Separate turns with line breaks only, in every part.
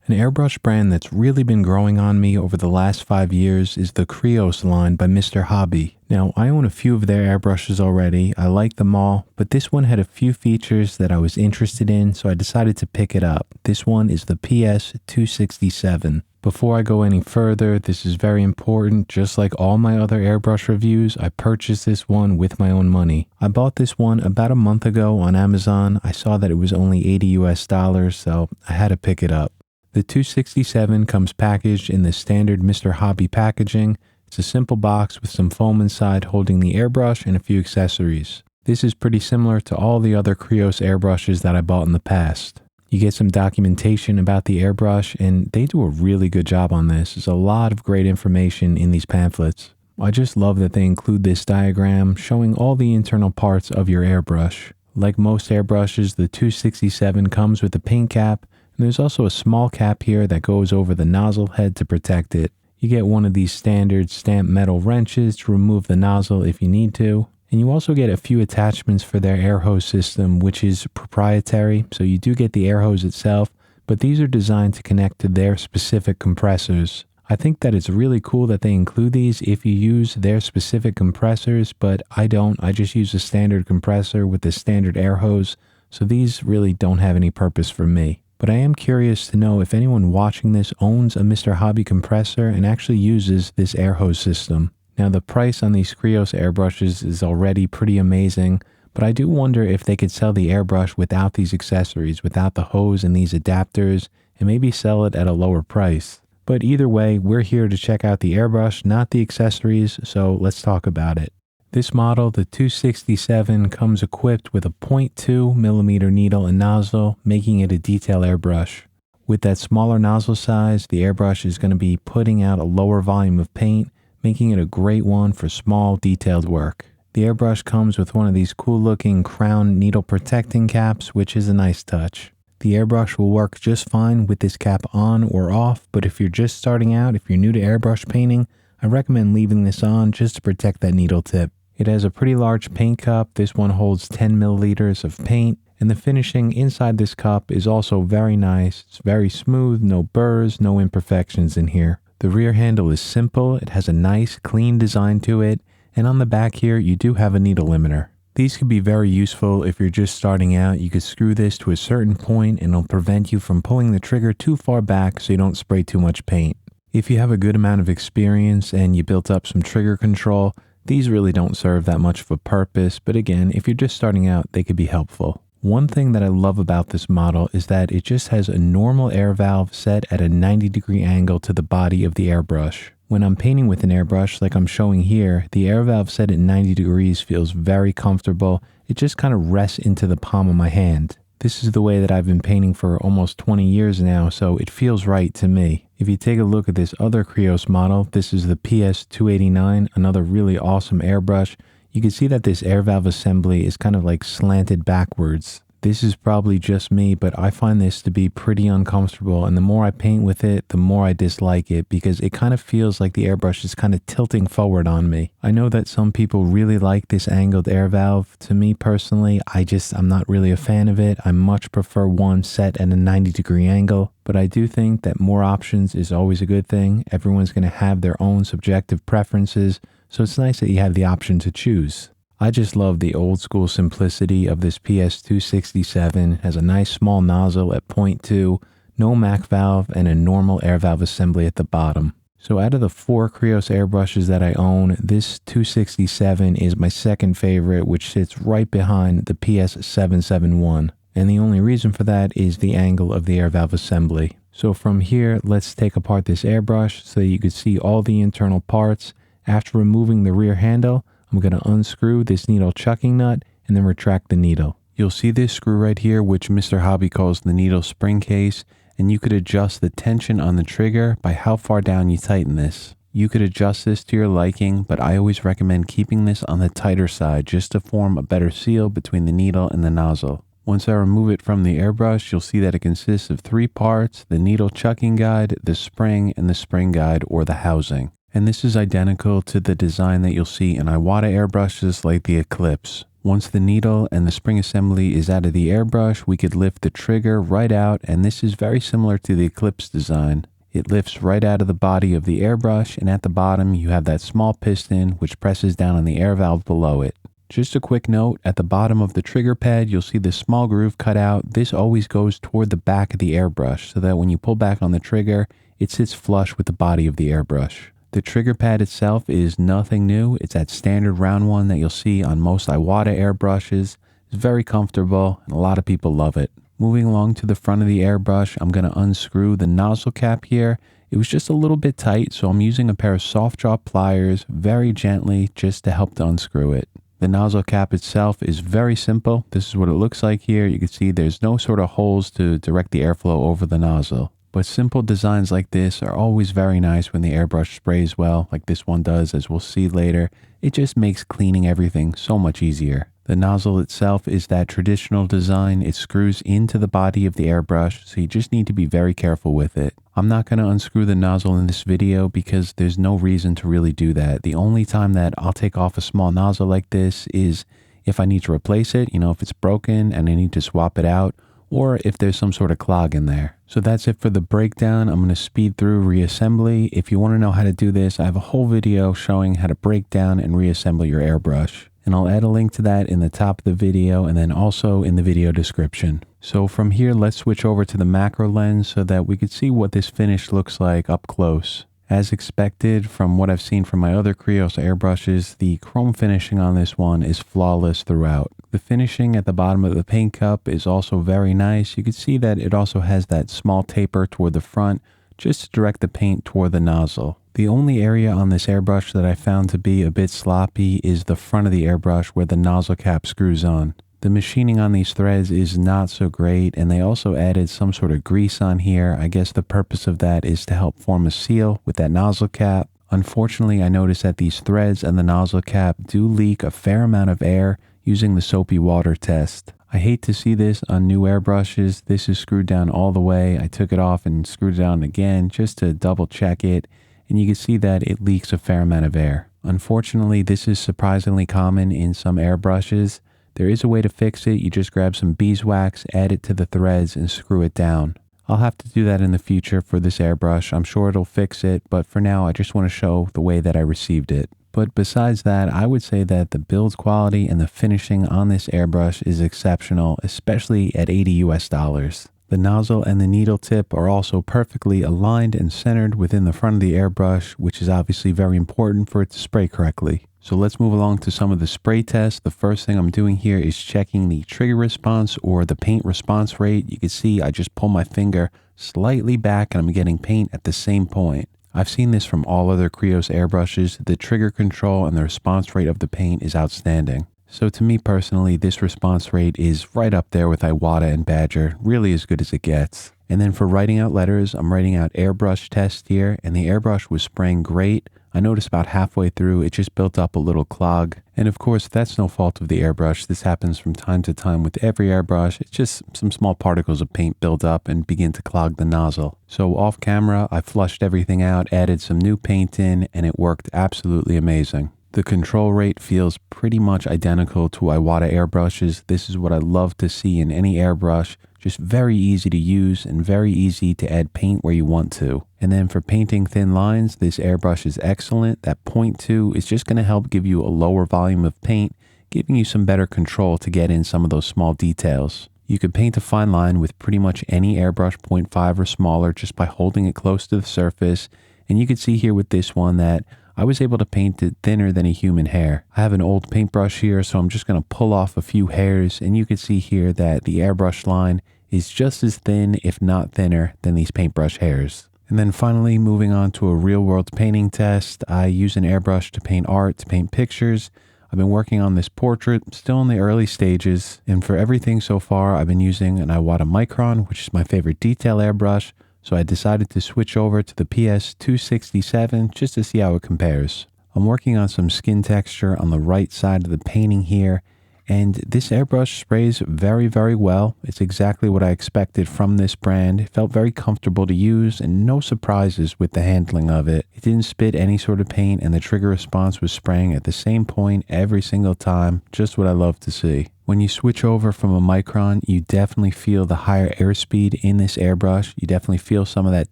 An airbrush brand that's really been growing on me over the last 5 years is the Creos line by Mr. Hobby. Now, I own a few of their airbrushes already. I like them all, but this one had a few features that I was interested in, so I decided to pick it up. This one is the PS-267. Before I go any further, this is very important. Just like all my other airbrush reviews, I purchased this one with my own money. I bought this one about a month ago on Amazon. I saw that it was only $80, so I had to pick it up. The 267 comes packaged in the standard Mr. Hobby packaging. It's a simple box with some foam inside holding the airbrush and a few accessories. This is pretty similar to all the other Creos airbrushes that I bought in the past. You get some documentation about the airbrush, and they do a really good job on this. There's a lot of great information in these pamphlets. I just love that they include this diagram showing all the internal parts of your airbrush. Like most airbrushes, the 267 comes with a paint cap, and there's also a small cap here that goes over the nozzle head to protect it. You get one of these standard stamped metal wrenches to remove the nozzle if you need to. And you also get a few attachments for their air hose system, which is proprietary. So you do get the air hose itself, but these are designed to connect to their specific compressors. I think that it's really cool that they include these if you use their specific compressors, but I don't. I just use a standard compressor with the standard air hose. So these really don't have any purpose for me. But I am curious to know if anyone watching this owns a Mr. Hobby compressor and actually uses this air hose system. Now, the price on these Creos airbrushes is already pretty amazing, but I do wonder if they could sell the airbrush without these accessories, without the hose and these adapters, and maybe sell it at a lower price. But either way, we're here to check out the airbrush, not the accessories, so let's talk about it. This model, the 267, comes equipped with a 0.2mm needle and nozzle, making it a detail airbrush. With that smaller nozzle size, the airbrush is going to be putting out a lower volume of paint, making it a great one for small, detailed work. The airbrush comes with one of these cool-looking crown needle protecting caps, which is a nice touch. The airbrush will work just fine with this cap on or off, but if you're just starting out, if you're new to airbrush painting, I recommend leaving this on just to protect that needle tip. It has a pretty large paint cup. This one holds 10 milliliters of paint, and the finishing inside this cup is also very nice. It's very smooth, no burrs, no imperfections in here. The rear handle is simple. It has a nice, clean design to it, and on the back here, you do have a needle limiter. These can be very useful if you're just starting out. You could screw this to a certain point, and it'll prevent you from pulling the trigger too far back so you don't spray too much paint. If you have a good amount of experience and you built up some trigger control, these really don't serve that much of a purpose, but again, if you're just starting out, they could be helpful. One thing that I love about this model is that it just has a normal air valve set at a 90-degree angle to the body of the airbrush. When I'm painting with an airbrush like I'm showing here, the air valve set at 90 degrees feels very comfortable. It just kind of rests into the palm of my hand. This is the way that I've been painting for almost 20 years now, so it feels right to me. If you take a look at this other Creos model, this is the PS-289, another really awesome airbrush. You can see that this air valve assembly is kind of like slanted backwards. This is probably just me, but I find this to be pretty uncomfortable, and the more I paint with it, the more I dislike it because it kind of feels like the airbrush is kind of tilting forward on me. I know that some people really like this angled air valve. To me personally, I'm not really a fan of it. I much prefer one set at a 90-degree angle, but I do think that more options is always a good thing. Everyone's going to have their own subjective preferences, so it's nice that you have the option to choose. I just love the old school simplicity of this PS-267. It has a nice small nozzle at 0.2, no MAC valve, and a normal air valve assembly at the bottom. So out of the 4 Creos airbrushes that I own, this 267 is my second favorite, which sits right behind the PS-771. And the only reason for that is the angle of the air valve assembly. So from here, let's take apart this airbrush so that you can see all the internal parts. After removing the rear handle, I'm going to unscrew this needle chucking nut and then retract the needle. You'll see this screw right here, which Mr. Hobby calls the needle spring case, and you could adjust the tension on the trigger by how far down you tighten this. You could adjust this to your liking, but I always recommend keeping this on the tighter side just to form a better seal between the needle and the nozzle. Once I remove it from the airbrush, you'll see that it consists of 3 parts: the needle chucking guide, the spring, and the spring guide or the housing. And this is identical to the design that you'll see in Iwata airbrushes like the Eclipse. Once the needle and the spring assembly is out of the airbrush, we could lift the trigger right out, and this is very similar to the Eclipse design. It lifts right out of the body of the airbrush, and at the bottom you have that small piston which presses down on the air valve below it. Just a quick note, at the bottom of the trigger pad you'll see this small groove cut out. This always goes toward the back of the airbrush so that when you pull back on the trigger, it sits flush with the body of the airbrush. The trigger pad itself is nothing new. It's that standard round one that you'll see on most Iwata airbrushes. It's very comfortable and a lot of people love it. Moving along to the front of the airbrush, I'm going to unscrew the nozzle cap here. It was just a little bit tight, so I'm using a pair of soft jaw pliers very gently just to help to unscrew it. The nozzle cap itself is very simple. This is what it looks like here. You can see there's no sort of holes to direct the airflow over the nozzle. But simple designs like this are always very nice when the airbrush sprays well, like this one does, as we'll see later. It just makes cleaning everything so much easier. The nozzle itself is that traditional design. It screws into the body of the airbrush, so you just need to be very careful with it. I'm not going to unscrew the nozzle in this video because there's no reason to really do that. The only time that I'll take off a small nozzle like this is if I need to replace it, if it's broken and I need to swap it out, or if there's some sort of clog in there. So that's it for the breakdown. I'm going to speed through reassembly. If you want to know how to do this, I have a whole video showing how to break down and reassemble your airbrush. And I'll add a link to that in the top of the video and then also in the video description. So from here, let's switch over to the macro lens so that we could see what this finish looks like up close. As expected, from what I've seen from my other Creos airbrushes, the chrome finishing on this one is flawless throughout. The finishing at the bottom of the paint cup is also very nice. You can see that it also has that small taper toward the front just to direct the paint toward the nozzle. The only area on this airbrush that I found to be a bit sloppy is the front of the airbrush where the nozzle cap screws on. The machining on these threads is not so great, and they also added some sort of grease on here. I guess the purpose of that is to help form a seal with that nozzle cap. Unfortunately, I noticed that these threads and the nozzle cap do leak a fair amount of air using the soapy water test. I hate to see this on new airbrushes. This is screwed down all the way. I took it off and screwed it down again just to double check it, and you can see that it leaks a fair amount of air. Unfortunately, this is surprisingly common in some airbrushes. There is a way to fix it. You just grab some beeswax, add it to the threads, and screw it down. I'll have to do that in the future for this airbrush. I'm sure it'll fix it, but for now, I just want to show the way that I received it. But besides that, I would say that the build quality and the finishing on this airbrush is exceptional, especially at $80 US. The nozzle and the needle tip are also perfectly aligned and centered within the front of the airbrush, which is obviously very important for it to spray correctly. So let's move along to some of the spray tests. The first thing I'm doing here is checking the trigger response or the paint response rate. You can see I just pull my finger slightly back and I'm getting paint at the same point. I've seen this from all other Creos airbrushes. The trigger control and the response rate of the paint is outstanding. So to me personally, this response rate is right up there with Iwata and Badger, really as good as it gets. And then for writing out letters, I'm writing out airbrush test here, and the airbrush was spraying great. I noticed about halfway through, it just built up a little clog. And of course, that's no fault of the airbrush. This happens from time to time with every airbrush. It's just some small particles of paint build up and begin to clog the nozzle. So off camera, I flushed everything out, added some new paint in, and it worked absolutely amazing. The control rate feels pretty much identical to Iwata airbrushes. This is what I love to see in any airbrush. Just very easy to use and very easy to add paint where you want to. And then for painting thin lines, this airbrush is excellent. That 0.2 is just going to help give you a lower volume of paint, giving you some better control to get in some of those small details. You could paint a fine line with pretty much any airbrush 0.5 or smaller just by holding it close to the surface. And you can see here with this one that I was able to paint it thinner than a human hair. I have an old paintbrush here, so I'm just going to pull off a few hairs, and you can see here that the airbrush line is just as thin, if not thinner, than these paintbrush hairs. And then finally, moving on to a real-world painting test, I use an airbrush to paint art, to paint pictures. I've been working on this portrait, still in the early stages, and for everything so far, I've been using an Iwata Micron, which is my favorite detail airbrush. So I decided to switch over to the PS-267 just to see how it compares. I'm working on some skin texture on the right side of the painting here, And this airbrush sprays very, very well. It's exactly what I expected from this brand. It felt very comfortable to use and no surprises with the handling of it. It didn't spit any sort of paint and the trigger response was spraying at the same point every single time. Just what I love to see. When you switch over from a Micron, you definitely feel the higher airspeed in this airbrush. You definitely feel some of that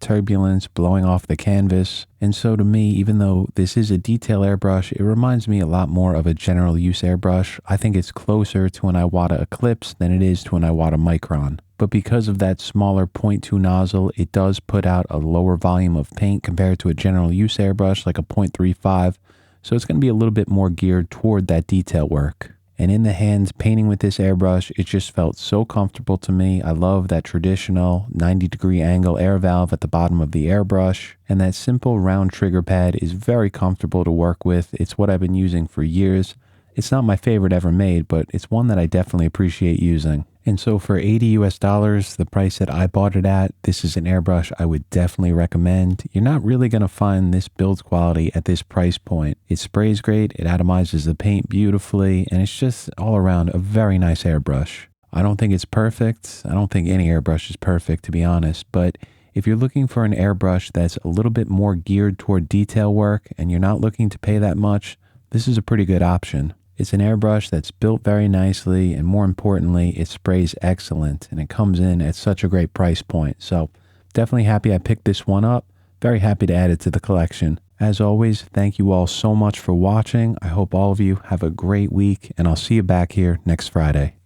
turbulence blowing off the canvas. And so to me, even though this is a detail airbrush, it reminds me a lot more of a general use airbrush. I think it's closer to an Iwata Eclipse than it is to an Iwata Micron. But because of that smaller 0.2 nozzle, it does put out a lower volume of paint compared to a general use airbrush like a 0.35. So it's going to be a little bit more geared toward that detail work. And in the hands, painting with this airbrush, it just felt so comfortable to me. I love that traditional 90-degree angle air valve at the bottom of the airbrush. And that simple round trigger pad is very comfortable to work with. It's what I've been using for years. It's not my favorite ever made, but it's one that I definitely appreciate using. And so for $80 US, the price that I bought it at, this is an airbrush I would definitely recommend. You're not really going to find this build quality at this price point. It sprays great, it atomizes the paint beautifully, and it's just all around a very nice airbrush. I don't think it's perfect. I don't think any airbrush is perfect, to be honest, but if you're looking for an airbrush that's a little bit more geared toward detail work and you're not looking to pay that much, this is a pretty good option. It's an airbrush that's built very nicely, and more importantly, it sprays excellent, and it comes in at such a great price point. So definitely happy I picked this one up. Very happy to add it to the collection. As always, thank you all so much for watching. I hope all of you have a great week, and I'll see you back here next Friday.